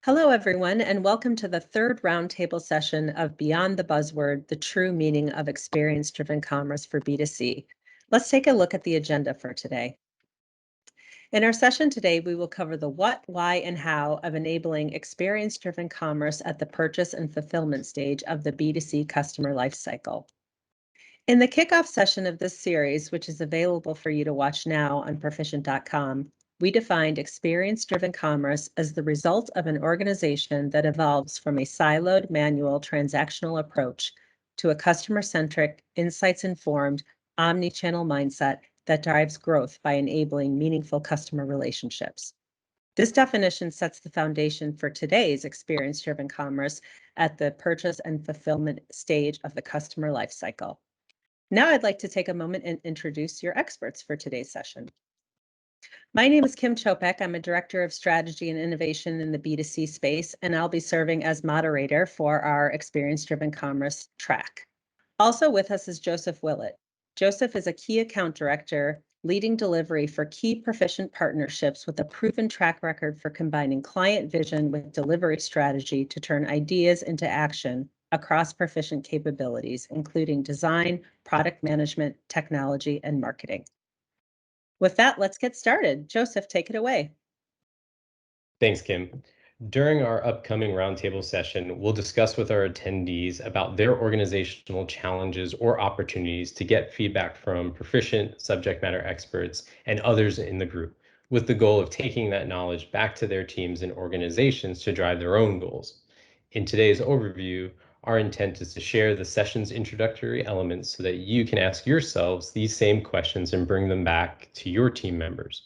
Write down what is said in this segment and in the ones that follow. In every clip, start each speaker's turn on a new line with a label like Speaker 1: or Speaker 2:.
Speaker 1: Hello, everyone, and welcome to the third roundtable session of Beyond the Buzzword, the True Meaning of Experience-Driven Commerce for B2C. Let's take a look at the agenda for today. In our session today, we will cover the what, why, and how of enabling experience-driven commerce at the purchase and fulfillment stage of the B2C customer lifecycle. In the kickoff session of this series, which is available for you to watch now on Perficient.com, we defined experience-driven commerce as the result of an organization that evolves from a siloed manual transactional approach to a customer-centric, insights-informed, omnichannel mindset that drives growth by enabling meaningful customer relationships. This definition sets the foundation for today's experience-driven commerce at the purchase and fulfillment stage of the customer lifecycle. Now I'd like to take a moment and introduce your experts for today's session. My name is Williams-Czopek. I'm a Director of Strategy and Innovation in the B2C space, and I'll be serving as moderator for our Experience-Driven Commerce track. Also with us is Joseph Willet. Joseph is a Key Account Director, leading delivery for key Perficient partnerships with a proven track record for combining client vision with delivery strategy to turn ideas into action across Perficient capabilities, including design, product management, technology, and marketing. With that, let's get started. Joseph, take it away.
Speaker 2: Thanks, Kim. During our upcoming roundtable session, we'll discuss with our attendees about their organizational challenges or opportunities to get feedback from proficient subject matter experts and others in the group, with the goal of taking that knowledge back to their teams and organizations to drive their own goals. In today's overview, our intent is to share the session's introductory elements so that you can ask yourselves these same questions and bring them back to your team members.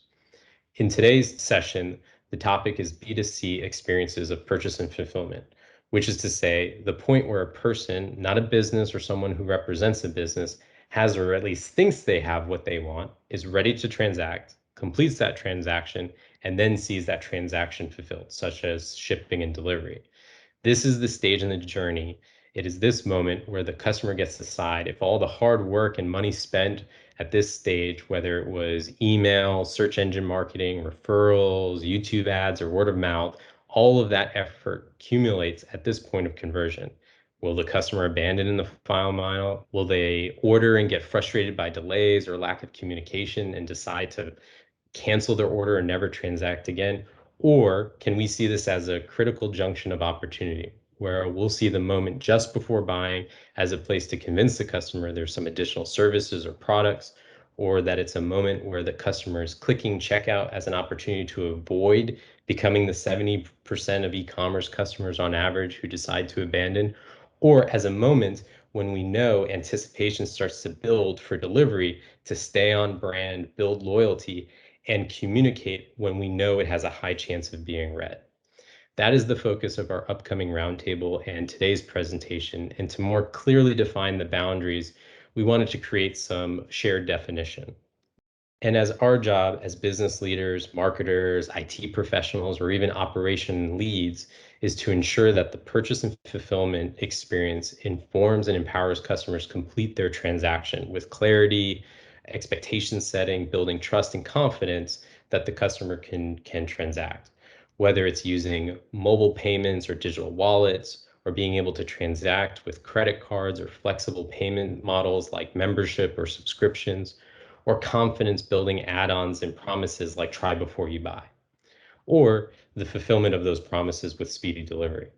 Speaker 2: In today's session, the topic is B2C experiences of purchase and fulfillment, which is to say the point where a person, not a business or someone who represents a business, has or at least thinks they have what they want, is ready to transact, completes that transaction, and then sees that transaction fulfilled, such as shipping and delivery. This is the stage in the journey. It is this moment where the customer gets to decide if all the hard work and money spent at this stage, whether it was email, search engine marketing, referrals, YouTube ads, or word of mouth, all of that effort accumulates at this point of conversion. Will the customer abandon in the final mile? Will they order and get frustrated by delays or lack of communication and decide to cancel their order and never transact again? Or can we see this as a critical junction of opportunity, where we'll see the moment just before buying as a place to convince the customer there's some additional services or products, or that it's a moment where the customer is clicking checkout as an opportunity to avoid becoming the 70% of e-commerce customers on average who decide to abandon, or as a moment when we know anticipation starts to build for delivery to stay on brand, build loyalty, and communicate when we know it has a high chance of being read. That is the focus of our upcoming roundtable and today's presentation. And to more clearly define the boundaries, we wanted to create some shared definition. And as our job as business leaders, marketers, IT professionals, or even operation leads is to ensure that the purchase and fulfillment experience informs and empowers customers complete their transaction with clarity, expectation setting, building trust and confidence that the customer can transact, whether it's using mobile payments or digital wallets, or being able to transact with credit cards or flexible payment models like membership or subscriptions, or confidence building add-ons and promises like try before you buy, or the fulfillment of those promises with speedy delivery.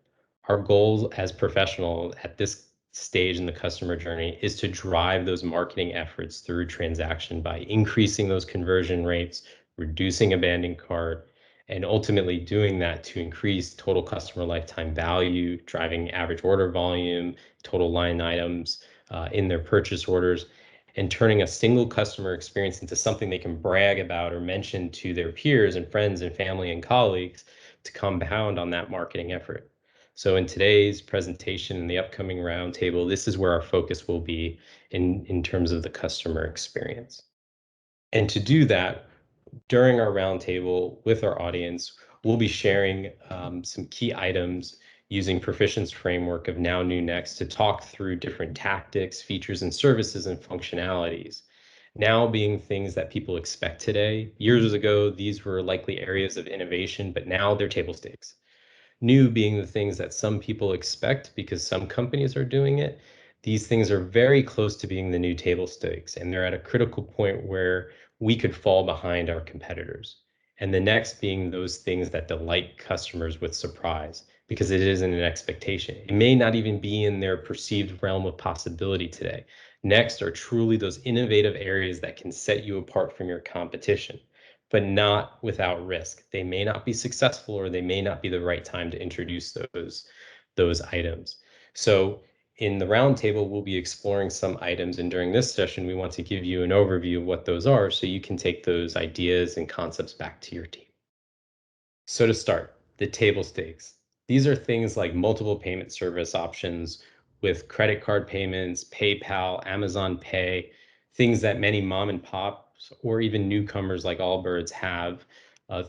Speaker 2: Our goal as professionals at this stage in the customer journey is to drive those marketing efforts through transaction by increasing those conversion rates, reducing abandoned cart, and ultimately doing that to increase total customer lifetime value, driving average order volume, total line items in their purchase orders, and turning a single customer experience into something they can brag about or mention to their peers and friends and family and colleagues to compound on that marketing effort. So in today's presentation and the upcoming roundtable, this is where our focus will be in terms of the customer experience. And to do that, during our roundtable with our audience, we'll be sharing some key items using Perficient's framework of now, new, next to talk through different tactics, features, and services and functionalities. Now being things that people expect today. Years ago, these were likely areas of innovation, but now they're table stakes. New being the things that some people expect because some companies are doing it. These things are very close to being the new table stakes, and they're at a critical point where we could fall behind our competitors. And the next being those things that delight customers with surprise, because it isn't an expectation. It may not even be in their perceived realm of possibility today. Next are truly those innovative areas that can set you apart from your competition, but not without risk. They may not be successful, or they may not be the right time to introduce those items. So in the roundtable, we'll be exploring some items, and during this session, we want to give you an overview of what those are so you can take those ideas and concepts back to your team. So to start, the table stakes. These are things like multiple payment service options with credit card payments, PayPal, Amazon Pay, things that many mom and pops or even newcomers like Allbirds have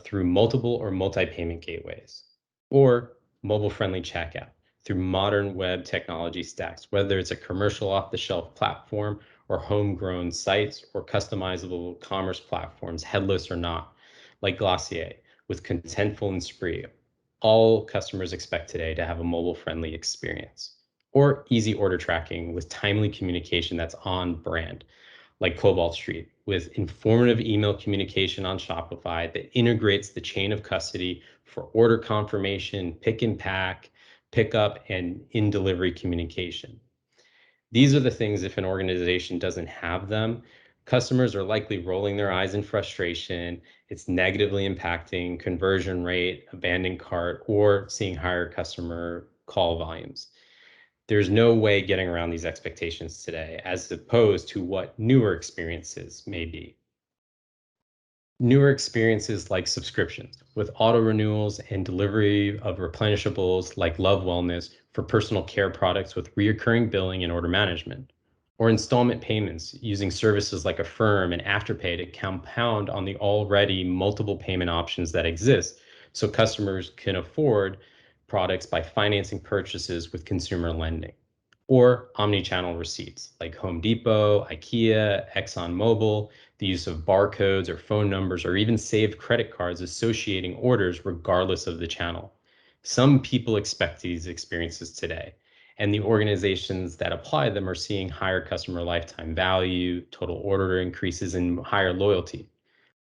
Speaker 2: through multiple or multi-payment gateways, or mobile-friendly checkout through modern web technology stacks, whether it's a commercial off-the-shelf platform or homegrown sites or customizable commerce platforms, headless or not, like Glossier with Contentful and Spree. All customers expect today to have a mobile-friendly experience, or easy order tracking with timely communication that's on brand, like Cobalt Street, with informative email communication on Shopify that integrates the chain of custody for order confirmation, pick and pack, pickup, and in-delivery communication. These are the things, if an organization doesn't have them, customers are likely rolling their eyes in frustration. It's negatively impacting conversion rate, abandoned cart, or seeing higher customer call volumes. There's no way getting around these expectations today, as opposed to what newer experiences may be. Newer experiences like subscriptions with auto renewals and delivery of replenishables like Love Wellness for personal care products with reoccurring billing and order management, or installment payments using services like Affirm and Afterpay to compound on the already multiple payment options that exist so customers can afford products by financing purchases with consumer lending, or omnichannel receipts like Home Depot, IKEA, ExxonMobil, the use of barcodes or phone numbers, or even saved credit cards associating orders regardless of the channel. Some people expect these experiences today, and the organizations that apply them are seeing higher customer lifetime value, total order increases, and higher loyalty.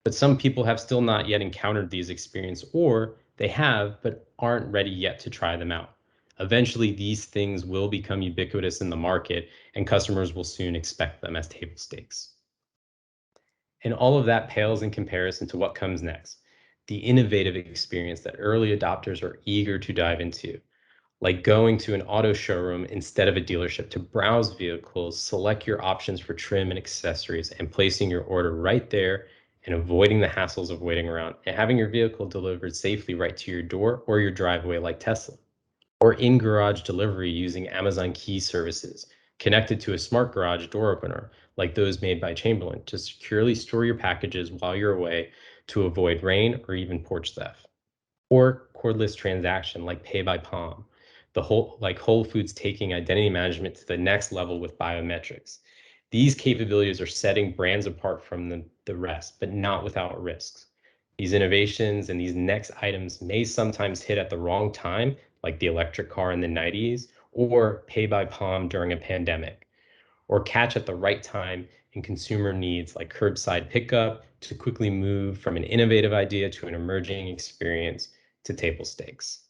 Speaker 2: But some people have still not yet encountered these experiences, or they have but aren't ready yet to try them out. Eventually, these things will become ubiquitous in the market, and customers will soon expect them as table stakes. And all of that pales in comparison to what comes next, the innovative experience that early adopters are eager to dive into, like going to an auto showroom instead of a dealership to browse vehicles, select your options for trim and accessories, and placing your order right there, and avoiding the hassles of waiting around and having your vehicle delivered safely right to your door or your driveway like Tesla, or in-garage delivery using Amazon Key services connected to a smart garage door opener like those made by Chamberlain to securely store your packages while you're away to avoid rain or even porch theft, or cordless transaction like Pay by Palm, like Whole Foods taking identity management to the next level with biometrics. These capabilities are setting brands apart from the rest, but not without risks. These innovations and these next items may sometimes hit at the wrong time, like the electric car in the 90s, or Pay by Palm during a pandemic, or catch at the right time in consumer needs like curbside pickup to quickly move from an innovative idea to an emerging experience to table stakes.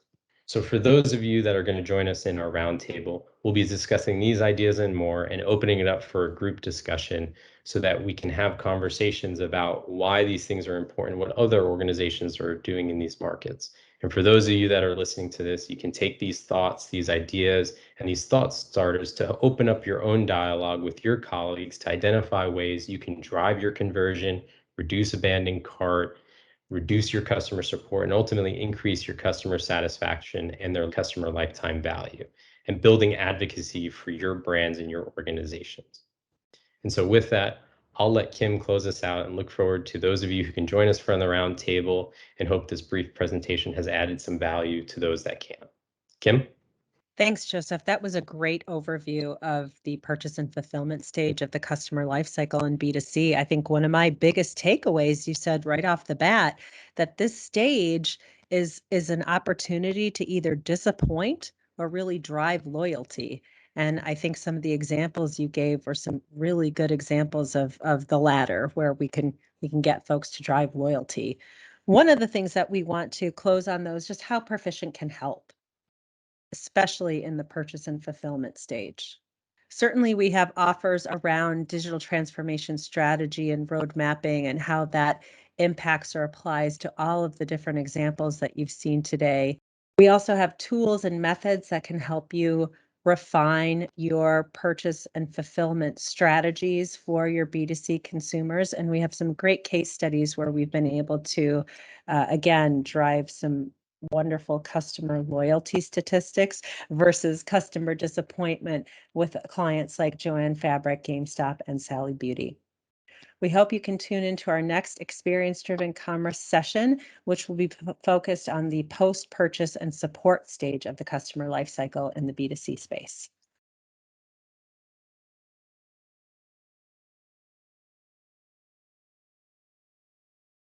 Speaker 2: So for those of you that are going to join us in our roundtable, we'll be discussing these ideas and more and opening it up for a group discussion so that we can have conversations about why these things are important, what other organizations are doing in these markets. And for those of you that are listening to this, you can take these thoughts, these ideas, and these thought starters to open up your own dialogue with your colleagues to identify ways you can drive your conversion, reduce abandoned cart, reduce your customer support, and ultimately increase your customer satisfaction and their customer lifetime value, and building advocacy for your brands and your organizations. And so with that, I'll let Kim close us out and look forward to those of you who can join us from the round table, and hope this brief presentation has added some value to those that can. Kim?
Speaker 1: Thanks, Joseph. That was a great overview of the purchase and fulfillment stage of the customer lifecycle in B2C. I think one of my biggest takeaways, you said right off the bat, that this stage is an opportunity to either disappoint or really drive loyalty. And I think some of the examples you gave were some really good examples of the latter, where we can get folks to drive loyalty. One of the things that we want to close on, though, is just how Perficient can help, especially in the purchase and fulfillment stage. Certainly, we have offers around digital transformation strategy and road mapping and how that impacts or applies to all of the different examples that you've seen today. We also have tools and methods that can help you refine your purchase and fulfillment strategies for your B2C consumers. And we have some great case studies where we've been able to, again, drive some wonderful customer loyalty statistics versus customer disappointment with clients like Joanne Fabric, GameStop, and Sally Beauty. We hope you can tune into our next experience-driven commerce session, which will be focused on the post-purchase and support stage of the customer lifecycle in the B2C space.